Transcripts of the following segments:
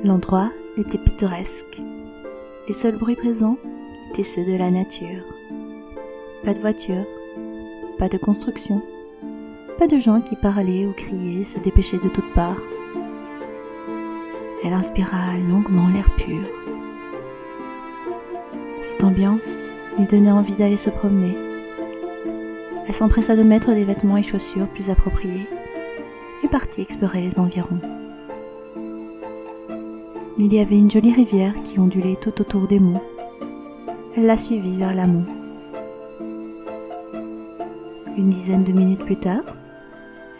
L'endroit était pittoresque. Les seuls bruits présents étaient ceux de la nature. Pas de voiture, pas de construction, pas de gens qui parlaient ou criaient, se dépêchaient de toutes parts. Elle inspira longuement l'air pur. Cette ambiance lui donnait envie d'aller se promener. Elle s'empressa de mettre des vêtements et chaussures plus appropriés et partit explorer les environs. Il y avait une jolie rivière qui ondulait tout autour des monts. Elle la suivit vers l'amont. Une dizaine de minutes plus tard,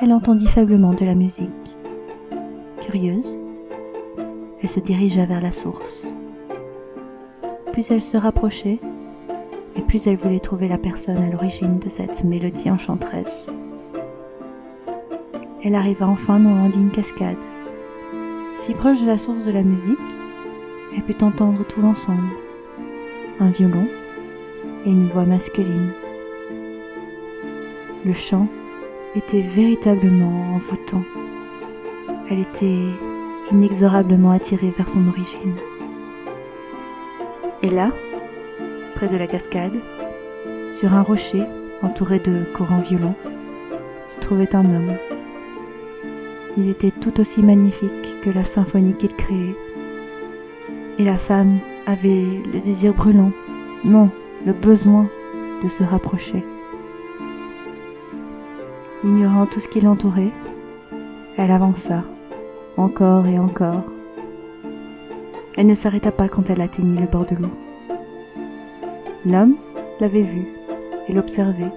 elle entendit faiblement de la musique. Curieuse, elle se dirigea vers la source. Plus elle se rapprochait, et plus elle voulait trouver la personne à l'origine de cette mélodie enchanteresse. Elle arriva enfin non loin d'une cascade. Si proche de la source de la musique, elle put entendre tout l'ensemble. Un violon et une voix masculine. Le chant était véritablement envoûtant. Elle était inexorablement attirée vers son origine. Et là, près de la cascade, sur un rocher entouré de courants violents, se trouvait un homme. Il était tout aussi magnifique que la symphonie qu'il créait. Et la femme avait le désir brûlant, non, le besoin de se rapprocher. Ignorant tout ce qui l'entourait, elle avança, encore et encore. Elle ne s'arrêta pas quand elle atteignit le bord de l'eau. L'homme l'avait vue et l'observait,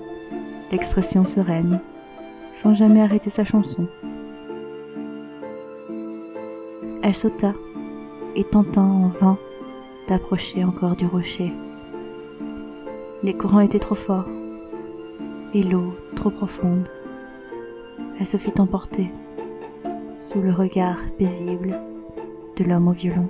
l'expression sereine, sans jamais arrêter sa chanson. Elle sauta et tenta en vain d'approcher encore du rocher. Les courants étaient trop forts et l'eau trop profonde. Elle se fit emporter sous le regard paisible de l'homme au violon.